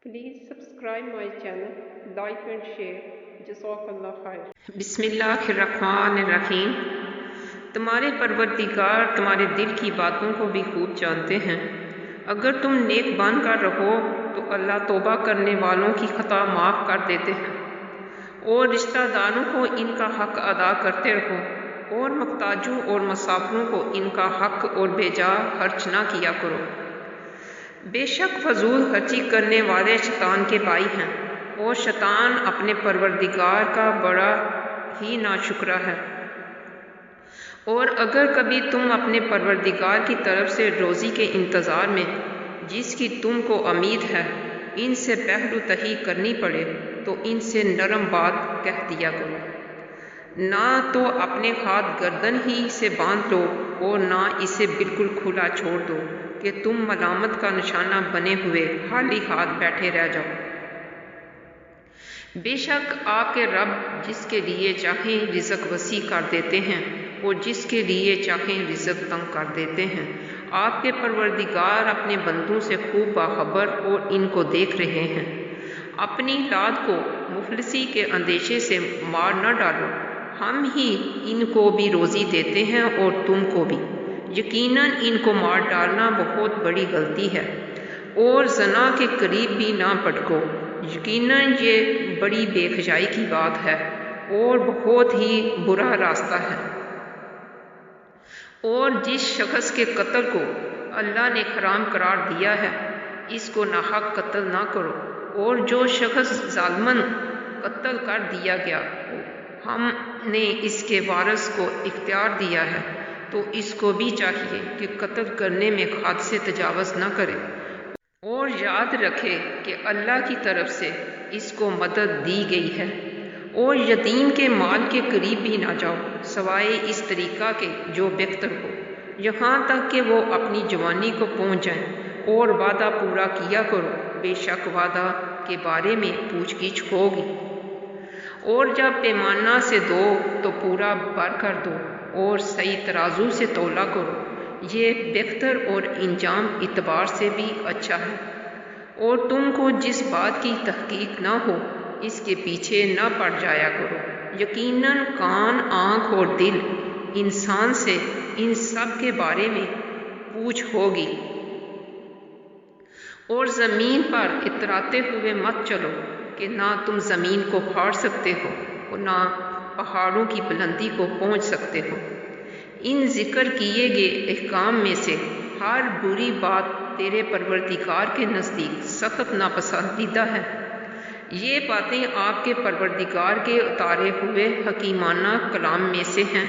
Please subscribe my channel, like and share. Jazakallah khair. بسم اللہ الرحمن الرحیم۔ تمہارے پروردگار تمہارے دل کی باتوں کو بھی خوب جانتے ہیں۔ اگر تم نیک بن کر رہو تو اللہ توبہ کرنے والوں کی خطا معاف کر دیتے ہیں، اور رشتہ داروں کو ان کا حق ادا کرتے رہو، اور محتاجوں اور مسافروں کو ان کا حق اور بے جا خرچ نہ کیا کرو۔ بے شک فضول خرچی کرنے والے شیطان کے بھائی ہیں، اور شیطان اپنے پروردگار کا بڑا ہی ناشکرا ہے۔ اور اگر کبھی تم اپنے پروردگار کی طرف سے روزی کے انتظار میں جس کی تم کو امید ہے ان سے پہلو تہی کرنی پڑے تو ان سے نرم بات کہہ دیا کرو، نہ تو اپنے ہاتھ گردن ہی سے باندھ لو اور نہ اسے بالکل کھلا چھوڑ دو کہ تم ملامت کا نشانہ بنے ہوئے خالی ہاتھ بیٹھے رہ جاؤ۔ بے شک آپ کے رب جس کے لیے چاہیں رزق وسیع کر دیتے ہیں اور جس کے لیے چاہیں رزق تنگ کر دیتے ہیں۔ آپ کے پروردگار اپنے بندوں سے خوب باخبر اور ان کو دیکھ رہے ہیں۔ اپنی اولاد کو مفلسی کے اندیشے سے مار نہ ڈالو، ہم ہی ان کو بھی روزی دیتے ہیں اور تم کو بھی، یقیناً ان کو مار ڈالنا بہت بڑی غلطی ہے، اور زنا کے قریب بھی نہ پٹکو، یقیناً یہ بڑی بے حیائی کی بات ہے اور بہت ہی برا راستہ ہے۔ اور جس شخص کے قتل کو اللہ نے حرام قرار دیا ہے اس کو ناحق قتل نہ کرو، اور جو شخص ظالماً قتل کر دیا گیا ہم نے اس کے وارث کو اختیار دیا ہے تو اس کو بھی چاہیے کہ قتل کرنے میں حد سے تجاوز نہ کرے، اور یاد رکھے کہ اللہ کی طرف سے اس کو مدد دی گئی ہے۔ اور یتیم کے مال کے قریب بھی نہ جاؤ سوائے اس طریقہ کے جو بہتر ہو، یہاں تک کہ وہ اپنی جوانی کو پہنچ جائیں، اور وعدہ پورا کیا کرو، بے شک وعدہ کے بارے میں پوچھ گچھ ہوگی۔ اور جب پیمانہ سے دو تو پورا بھر کر دو، اور صحیح ترازو سے تولا کرو، یہ بہتر اور انجام اعتبار سے بھی اچھا ہے۔ اور تم کو جس بات کی تحقیق نہ ہو اس کے پیچھے نہ پڑ جایا کرو، یقیناً کان، آنکھ اور دل انسان سے ان سب کے بارے میں پوچھ ہوگی۔ اور زمین پر اتراتے ہوئے مت چلو کہ نہ تم زمین کو پھاڑ سکتے ہو اور نہ پہاڑوں کی بلندی کو پہنچ سکتے ہو۔ ان ذکر کیے گئے احکام میں سے ہر بری بات تیرے پروردگار کے نزدیک سخت ناپسندیدہ ہے۔ یہ باتیں آپ کے پروردگار کے اتارے ہوئے حکیمانہ کلام میں سے ہیں،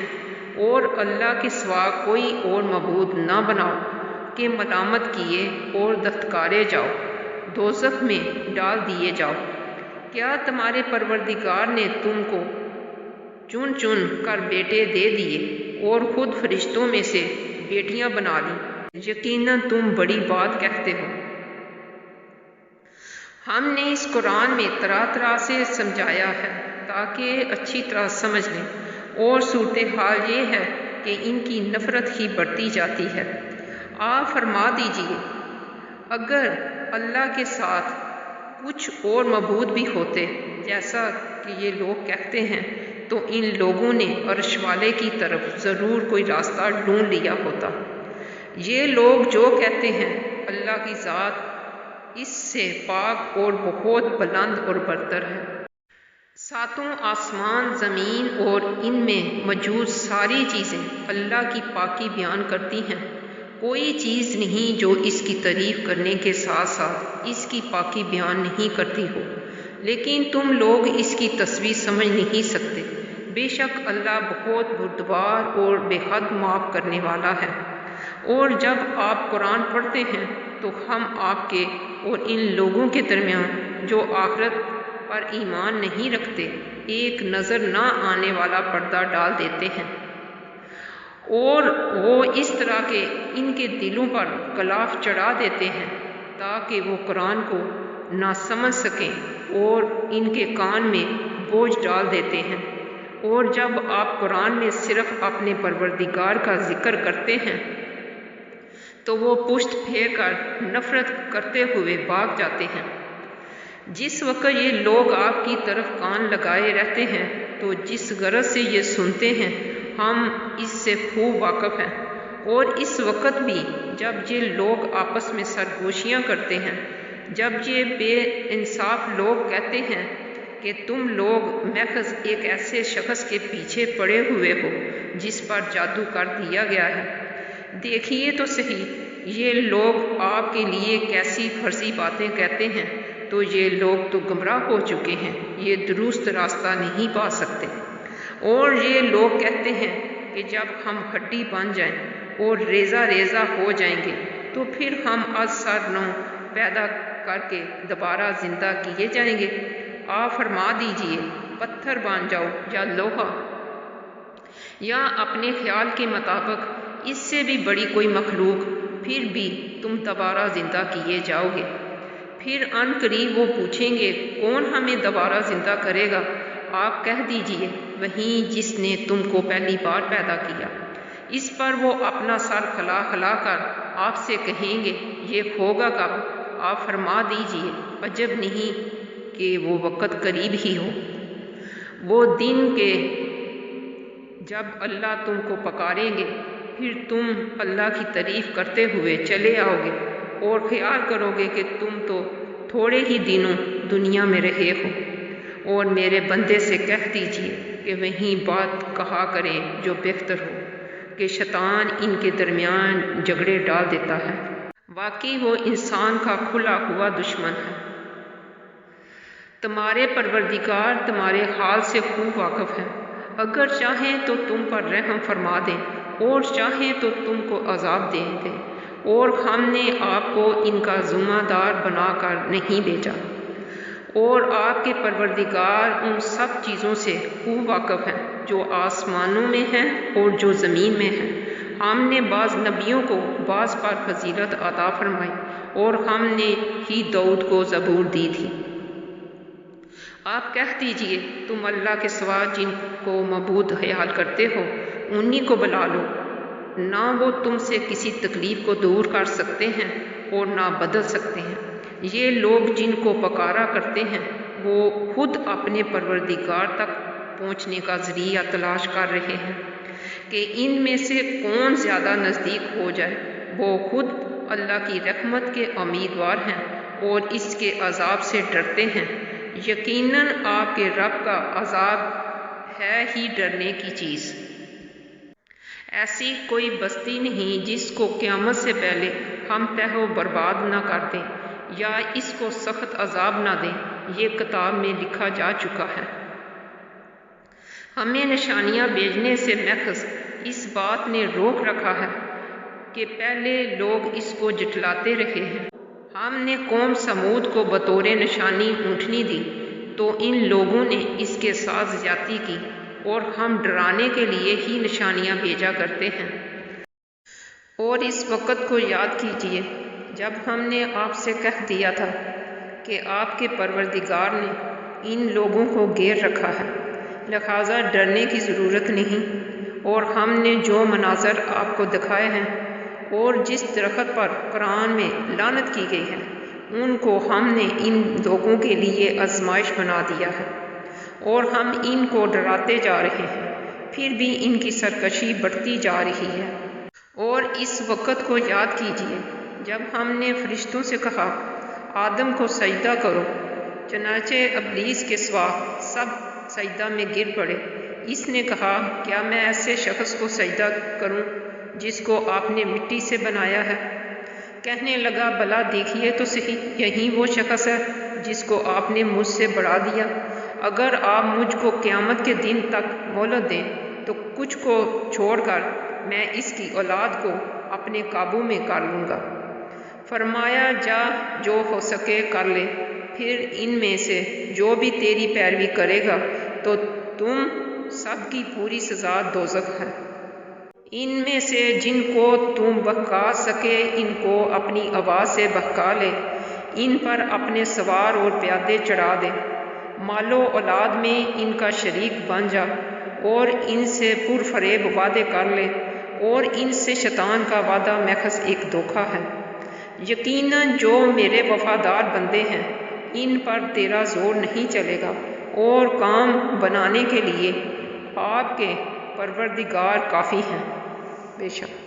اور اللہ کے سوا کوئی اور معبود نہ بناؤ کہ ملامت کیے اور دھتکارے جاؤ، دوزخ میں ڈال دیے جاؤ۔ کیا تمہارے پروردگار نے تم کو چن چن کر بیٹے دے دیے اور خود فرشتوں میں سے بیٹیاں بنا لی؟ یقیناً تم بڑی بات کہتے ہو۔ ہم نے اس قرآن میں طرح طرح سے سمجھایا ہے تاکہ اچھی طرح سمجھ لیں، اور صورتحال یہ ہے کہ ان کی نفرت ہی بڑھتی جاتی ہے۔ آپ فرما دیجئے اگر اللہ کے ساتھ کچھ اور معبود بھی ہوتے جیسا کہ یہ لوگ کہتے ہیں تو ان لوگوں نے عرش والے کی طرف ضرور کوئی راستہ ڈھونڈ لیا ہوتا۔ یہ لوگ جو کہتے ہیں اللہ کی ذات اس سے پاک اور بہت بلند اور برتر ہے۔ ساتوں آسمان، زمین اور ان میں موجود ساری چیزیں اللہ کی پاکی بیان کرتی ہیں۔ کوئی چیز نہیں جو اس کی تعریف کرنے کے ساتھ ساتھ اس کی پاکی بیان نہیں کرتی ہو، لیکن تم لوگ اس کی تصویر سمجھ نہیں سکتے۔ بے شک اللہ بہت بردبار اور بے حد معاف کرنے والا ہے۔ اور جب آپ قرآن پڑھتے ہیں تو ہم آپ کے اور ان لوگوں کے درمیان جو آخرت پر ایمان نہیں رکھتے ایک نظر نہ آنے والا پردہ ڈال دیتے ہیں، اور وہ اس طرح کے ان کے دلوں پر غلاف چڑھا دیتے ہیں تاکہ وہ قرآن کو نہ سمجھ سکیں، اور ان کے کان میں بوجھ ڈال دیتے ہیں۔ اور جب آپ قرآن میں صرف اپنے پروردگار کا ذکر کرتے ہیں تو وہ پشت پھیر کر نفرت کرتے ہوئے بھاگ جاتے ہیں۔ جس وقت یہ لوگ آپ کی طرف کان لگائے رہتے ہیں تو جس غرض سے یہ سنتے ہیں ہم اس سے خوب واقف ہیں، اور اس وقت بھی جب یہ لوگ آپس میں سرگوشیاں کرتے ہیں، جب یہ بے انصاف لوگ کہتے ہیں کہ تم لوگ محض ایک ایسے شخص کے پیچھے پڑے ہوئے ہو جس پر جادو کر دیا گیا ہے۔ دیکھیے تو صحیح یہ لوگ آپ کے لیے کیسی فرضی باتیں کہتے ہیں، تو یہ لوگ تو گمراہ ہو چکے ہیں، یہ درست راستہ نہیں پا سکتے۔ اور یہ لوگ کہتے ہیں کہ جب ہم ہڈی بن جائیں اور ریزہ ریزہ ہو جائیں گے تو پھر ہم از سر نو پیدا کر کے دوبارہ زندہ کیے جائیں گے۔ آپ فرما دیجئے پتھر بن جاؤ یا لوہا، یا اپنے خیال کے مطابق اس سے بھی بڑی کوئی مخلوق، پھر بھی تم دوبارہ زندہ کیے جاؤ گے۔ پھر ان قریب وہ پوچھیں گے کون ہمیں دوبارہ زندہ کرے گا؟ آپ کہہ دیجئے وہی جس نے تم کو پہلی بار پیدا کیا۔ اس پر وہ اپنا سر ہلا ہلا کر آپ سے کہیں گے یہ ہوگا کب؟ آپ فرما دیجئے عجب نہیں کہ وہ وقت قریب ہی ہو، وہ دن کے جب اللہ تم کو پکاریں گے، پھر تم اللہ کی تعریف کرتے ہوئے چلے آؤ گے اور خیال کرو گے کہ تم تو تھوڑے ہی دنوں دنیا میں رہے ہو۔ اور میرے بندے سے کہہ دیجئے کہ وہی بات کہا کریں جو بہتر ہو، کہ شیطان ان کے درمیان جھگڑے ڈال دیتا ہے، واقعی وہ انسان کا کھلا ہوا دشمن ہے۔ تمہارے پروردگار تمہارے حال سے خوب واقف ہے، اگر چاہیں تو تم پر رحم فرما دیں اور چاہیں تو تم کو عذاب دے دیں، اور ہم نے آپ کو ان کا ذمہ دار بنا کر نہیں بھیجا۔ اور آپ کے پروردگار ان سب چیزوں سے خوب واقف ہیں جو آسمانوں میں ہیں اور جو زمین میں ہیں۔ ہم نے بعض نبیوں کو بعض پر فضیلت عطا فرمائی، اور ہم نے ہی داؤد کو زبور دی تھی۔ آپ کہہ دیجئے تم اللہ کے سوا جن کو معبود خیال کرتے ہو انہی کو بلا لو، نہ وہ تم سے کسی تکلیف کو دور کر سکتے ہیں اور نہ بدل سکتے ہیں۔ یہ لوگ جن کو پکارا کرتے ہیں وہ خود اپنے پروردگار تک پہنچنے کا ذریعہ تلاش کر رہے ہیں کہ ان میں سے کون زیادہ نزدیک ہو جائے۔ وہ خود اللہ کی رحمت کے امیدوار ہیں اور اس کے عذاب سے ڈرتے ہیں۔ یقیناً آپ کے رب کا عذاب ہے ہی ڈرنے کی چیز۔ ایسی کوئی بستی نہیں جس کو قیامت سے پہلے ہم تہ و برباد نہ کر دیں یا اس کو سخت عذاب نہ دیں، یہ کتاب میں لکھا جا چکا ہے۔ ہمیں نشانیاں بھیجنے سے محض اس بات نے روک رکھا ہے کہ پہلے لوگ اس کو جھٹلاتے رہے ہیں۔ ہم نے قوم سمود کو بطور نشانی اونٹنی دی تو ان لوگوں نے اس کے ساتھ زیادتی کی، اور ہم ڈرانے کے لیے ہی نشانیاں بھیجا کرتے ہیں۔ اور اس وقت کو یاد کیجئے جب ہم نے آپ سے کہہ دیا تھا کہ آپ کے پروردگار نے ان لوگوں کو گھیر رکھا ہے، لہٰذا ڈرنے کی ضرورت نہیں۔ اور ہم نے جو مناظر آپ کو دکھائے ہیں اور جس درخت پر قرآن میں لعنت کی گئی ہے ان کو ہم نے ان لوگوں کے لیے آزمائش بنا دیا ہے، اور ہم ان کو ڈراتے جا رہے ہیں، پھر بھی ان کی سرکشی بڑھتی جا رہی ہے۔ اور اس وقت کو یاد کیجئے جب ہم نے فرشتوں سے کہا آدم کو سجدہ کرو، چنانچہ ابلیس کے سوا سب سجدہ میں گر پڑے۔ اس نے کہا کیا میں ایسے شخص کو سجدہ کروں جس کو آپ نے مٹی سے بنایا ہے؟ کہنے لگا بھلا دیکھیے تو صحیح، یہی وہ شخص ہے جس کو آپ نے مجھ سے بڑھا دیا۔ اگر آپ مجھ کو قیامت کے دن تک مہلت دیں تو کچھ کو چھوڑ کر میں اس کی اولاد کو اپنے قابو میں کر لوں گا۔ فرمایا جا جو ہو سکے کر لے، پھر ان میں سے جو بھی تیری پیروی کرے گا تو تم سب کی پوری سزا دوزخ ہے۔ ان میں سے جن کو تم بہکا سکے ان کو اپنی آواز سے بہکا لے، ان پر اپنے سوار اور پیادے چڑھا دے، مال و اولاد میں ان کا شریک بن جا، اور ان سے پرفریب وعدے کر لے، اور ان سے شیطان کا وعدہ محض ایک دھوکہ ہے۔ یقیناً جو میرے وفادار بندے ہیں ان پر تیرا زور نہیں چلے گا، اور کام بنانے کے لیے آپ کے پروردگار کافی ہیں۔ بے شک